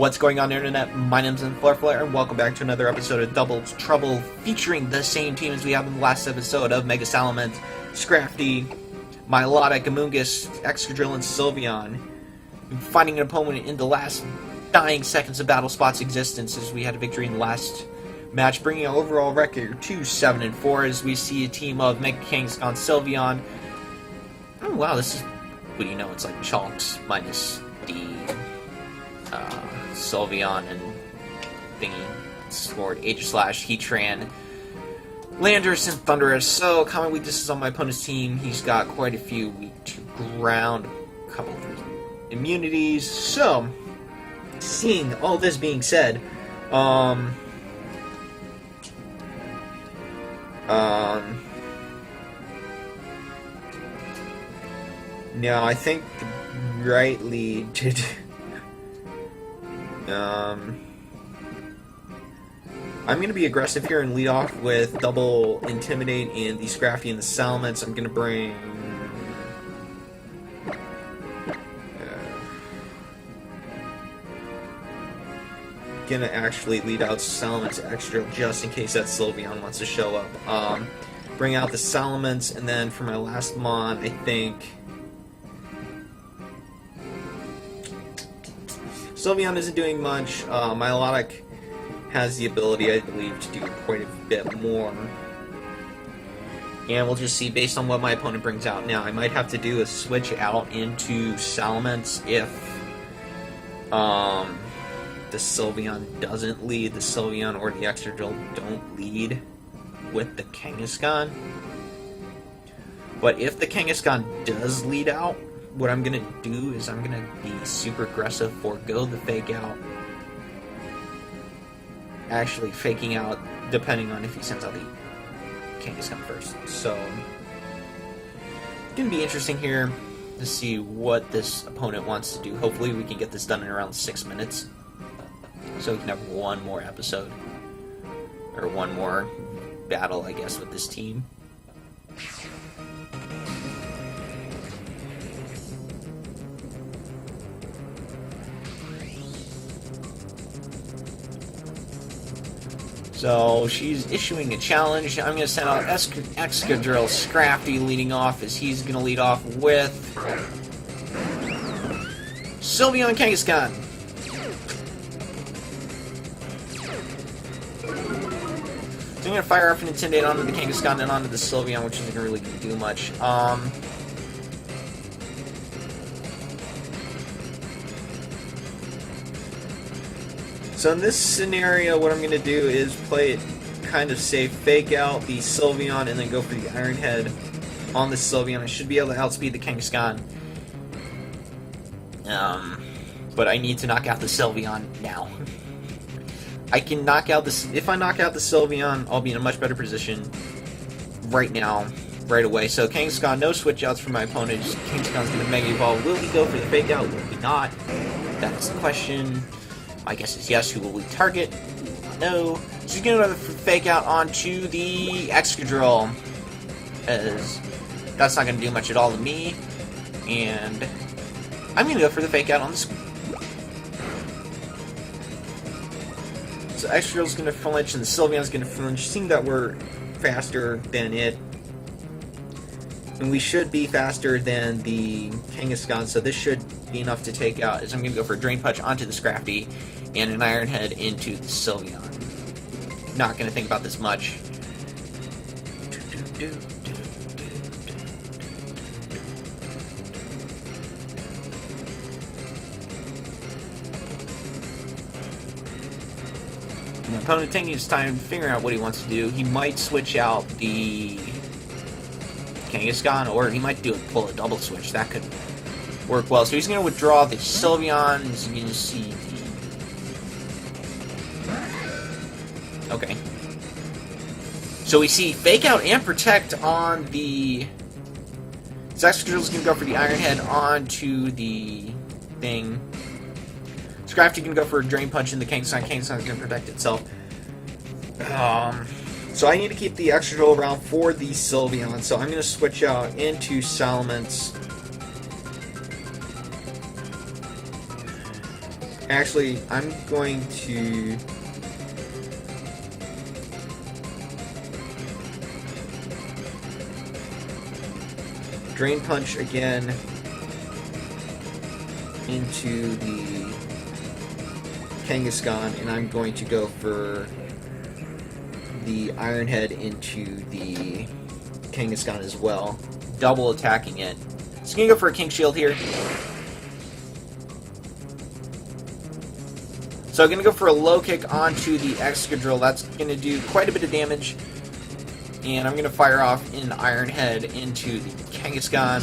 What's going on, Internet? My name's Flare, and welcome back to another episode of Double Trouble, featuring the same team as we have in the last episode of Mega Salamence, Scrafty, Milotic, Amoonguss, Excadrill, and Sylveon. Finding an opponent in the last dying seconds of Battle Spot's existence as we had a victory in the last match, bringing our overall record to 7-4 as we see a team of Mega Kangaskhan, Sylveon. Oh wow, this is, what do you know, it's like Chalks minus the Sylveon and thingy scored Aegislash, Heatran, Landorus, and Thundurus. So, common weaknesses on my opponent's team. He's got quite a few weak to ground, a couple of immunities. So, seeing all this being said, now I think right lead did. I'm going to be aggressive here and lead off with double Intimidate and the Scrafty and the Salamence. I'm going to bring... going to actually lead out Salamence extra just in case that Sylveon wants to show up. Bring out the Salamence, and then for my last Mon, I think... Sylveon isn't doing much. Milotic has the ability, I believe, to do quite a bit more. And we'll just see based on what my opponent brings out. Now, I might have to do a switch out into Salamence if the Sylveon doesn't lead, the Sylveon or the Excadrill don't lead with the Kangaskhan. But if the Kangaskhan does lead out, what I'm going to do is I'm going to be super aggressive, forego the fake out. Actually faking out depending on if he sends out the Kangaskhan first. So, it's going to be interesting here to see what this opponent wants to do. Hopefully we can get this done in around 6 minutes. So we can have one more episode. Or one more battle, I guess, with this team. So, she's issuing a challenge. I'm going to send out Excadrill Scrafty leading off, as he's going to lead off with Sylveon Kangaskhan. So I'm going to fire off an Intimidate onto the Kangaskhan and onto the Sylveon, which isn't really going to do much. So in this scenario, what I'm going to do is play it kind of safe, fake out the Sylveon, and then go for the Iron Head on the Sylveon. I should be able to outspeed the Kangaskhan. But I need to knock out the Sylveon now. I can knock out this. If I knock out the Sylveon, I'll be in a much better position right now, right away. So Kangaskhan, no switch outs for my opponent. Kangaskhan's going to Mega Evolve. Will he go for the fake out? Will he not? That's the question. My guess is yes. Who will we target? No. So he's going to go for the fake out onto the Excadrill, as that's not going to do much at all to me. And I'm going to go for the fake out on the So Excadrill's going to flinch, and the Sylveon's going to flinch, seeing that we're faster than it. And we should be faster than the Kangaskhan, so this should be enough to take out, as I'm going to go for a Drain Punch onto the Scrafty, and an Iron Head into the Sylveon. Not going to think about this much. My opponent taking his time figuring out what he wants to do. He might switch out the Kangaskhan, or he might pull a double switch. That could work well. So he's going to withdraw the Sylveon. As you can see, okay. So we see Fake Out and Protect on the... Excadrill's going to go for the Iron Head onto the thing. Scrafty can go for a Drain Punch in the Kangaskhan. Kangaskhan's going to protect itself. So I need to keep the Excadrill around for the Sylveon. So I'm going to switch out into Salamence. Actually, I'm going to... Drain Punch again into the Kangaskhan, and I'm going to go for the Iron Head into the Kangaskhan as well, double attacking it. So I'm going to go for a King Shield here. So I'm going to go for a low kick onto the Excadrill. That's going to do quite a bit of damage. And I'm going to fire off an Iron Head into the Kangaskhan.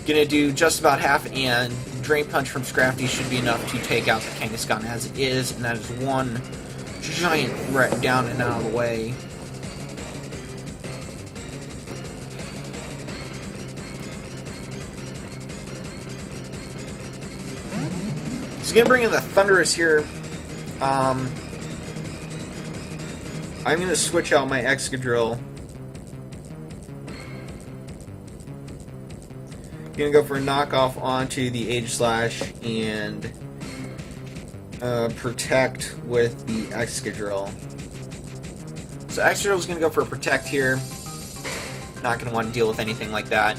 Going to do just about half, and Drain Punch from Scrafty should be enough to take out the Kangaskhan as it is, and that is one giant threat down and out of the way. So going to bring in the Thunderous here. I'm going to switch out my Excadrill. Going to go for a knockoff onto the Aegislash and protect with the Excadrill. So Excadrill is going to go for a protect here. Not going to want to deal with anything like that.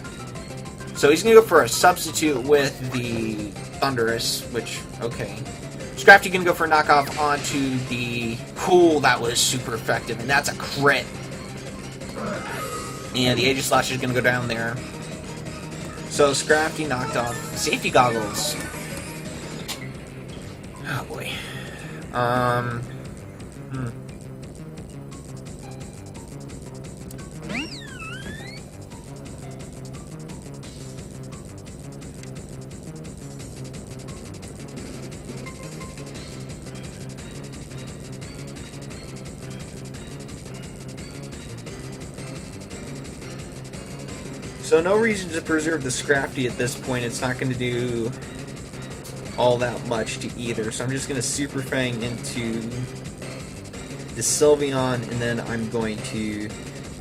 So he's going to go for a substitute with the Thunderous, which, okay. Scrafty going to go for a knockoff onto the... Cool, that was super effective, and that's a crit. And the Aegislash is going to go down there. So Scrafty knocked off Safety Goggles. Oh boy. So no reason to preserve the Scrafty at this point. It's not going to do all that much to either. So I'm just going to Super Fang into the Sylveon, and then I'm going to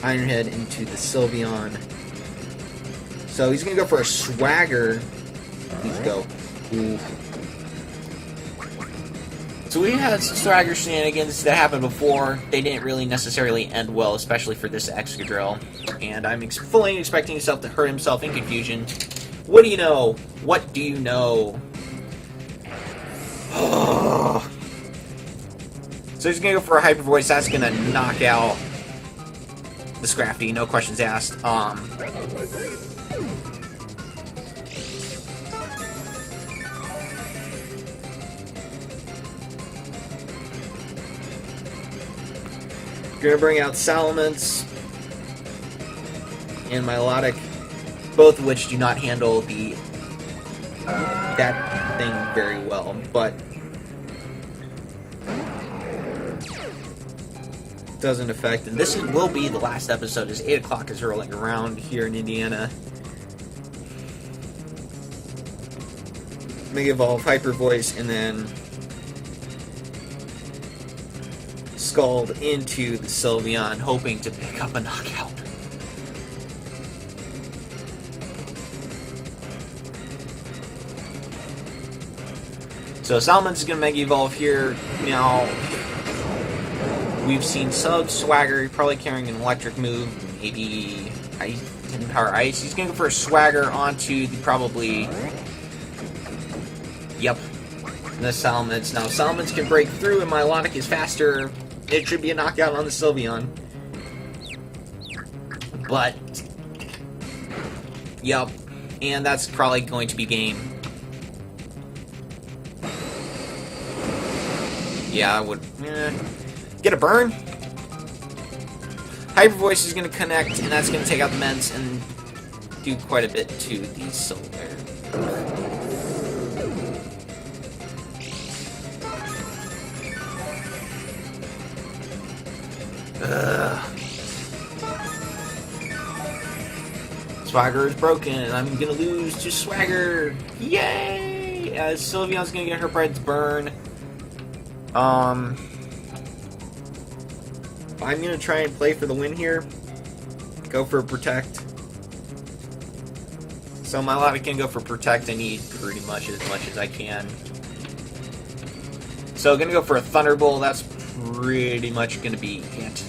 Iron Head into the Sylveon. So he's going to go for a Swagger. Let's go. Ooh. So we had some Swagger shenanigans that happened before. They didn't really necessarily end well, especially for this Excadrill. And I'm fully expecting himself to hurt himself in confusion. What do you know? What do you know? So he's going to go for a Hyper Voice. That's going to knock out the Scrafty. No questions asked. Going to bring out Salamence and Milotic, both of which do not handle the that thing very well, but doesn't affect. And this will be the last episode, as 8 o'clock is rolling around here in Indiana. Mega Evolve, Hyper Voice, and then Scald into the Sylveon, hoping to pick up a knockout. So Salamence is going to Mega Evolve here. Now, we've seen Swagger, probably carrying an electric move, maybe Ice, Power Ice. He's going to go for a Swagger onto the probably... Yep. The Salamence. Now, Salamence can break through, and Milotic is faster. It should be a knockout on the Sylveon. But, yep. And that's probably going to be game. Yeah, I would... Get a burn? Hyper Voice is going to connect, and that's going to take out the Ments and do quite a bit to the Solar. Swagger is broken, and I'm gonna lose to Swagger. Yay! As Sylveon's gonna get her Bride's Burn. I'm gonna try and play for the win here. Go for a Protect. So my Melodic can go for Protect. I need pretty much as I can. So gonna go for a Thunderbolt. That's pretty much gonna be it.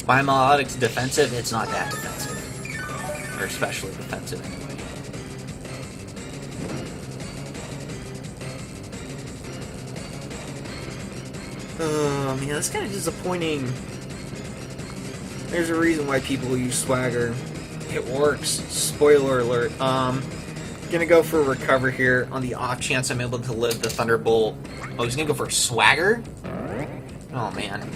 My Melodic's defensive. It's not that defensive, or especially defensive anyway. Oh man, that's kind of disappointing. There's a reason why people use Swagger. It works. Spoiler alert. Gonna go for Recover here on the off chance I'm able to live the Thunderbolt. Oh, he's gonna go for Swagger? Oh man.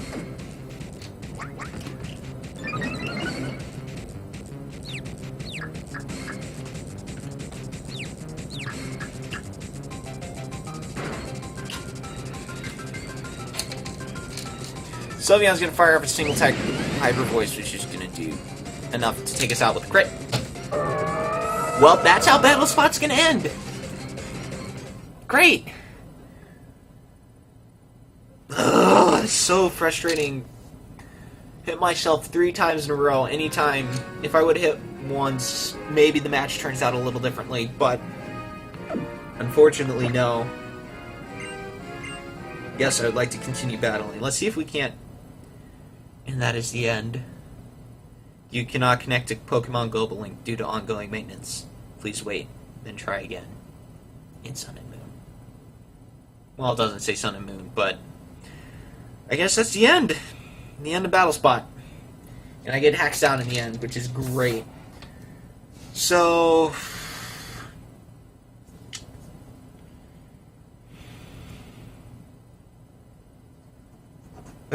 Sylveon's gonna fire up a single attack Hyper Voice, which is gonna do enough to take us out with a crit. Well, that's how Battle Spot's gonna end. Great. Ugh, it's so frustrating. Hit myself 3 times in a row. Anytime, if I would hit once, maybe the match turns out a little differently, but unfortunately, no. Yes, I would like to continue battling. Let's see if we can't. And that is the end. You cannot connect to Pokemon Global Link due to ongoing maintenance. Please wait, then try again. In Sun and Moon. Well, it doesn't say Sun and Moon, but I guess that's the end. The end of Battle Spot. And I get hacked down in the end, which is great. So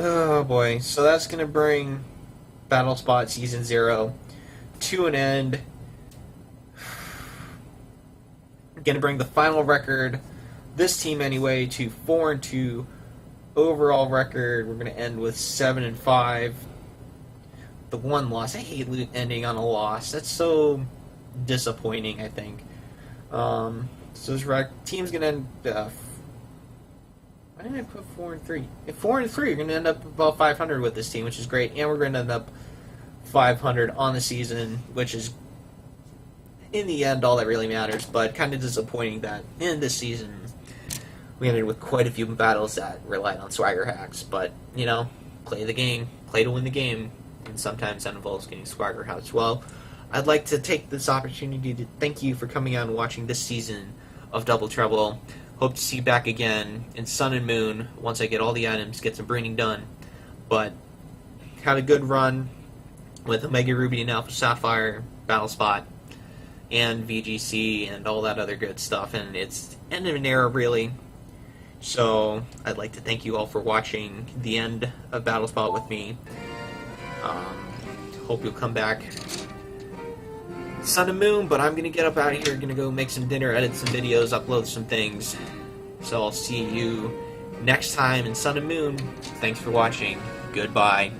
oh boy, so that's going to bring Battle Spot Season 0 to an end. Going to bring the final record, this team anyway, to 4-2. Overall record, we're going to end with 7-5. The one loss. I hate ending on a loss. That's so disappointing, I think. So this team's going to end... why did I put 4-3? If 4-3, you're going to end up about 500 with this team, which is great. And we're going to end up 500 on the season, which is, in the end, all that really matters. But kind of disappointing that in this season, we ended with quite a few battles that relied on Swagger hacks. But, you know, play the game. Play to win the game. And sometimes that involves getting Swagger hacks. Well, I'd like to take this opportunity to thank you for coming out and watching this season of Double Trouble. Hope to see you back again in Sun and Moon once I get all the items, get some breeding done. But had a good run with Omega Ruby and Alpha Sapphire, Battle Spot, and VGC, and all that other good stuff. And it's end of an era, really. So I'd like to thank you all for watching the end of Battle Spot with me. Hope you'll come back Sun and Moon, but I'm going to get up out of here, going to go make some dinner, edit some videos, upload some things. So I'll see you next time in Sun and Moon. Thanks for watching. Goodbye.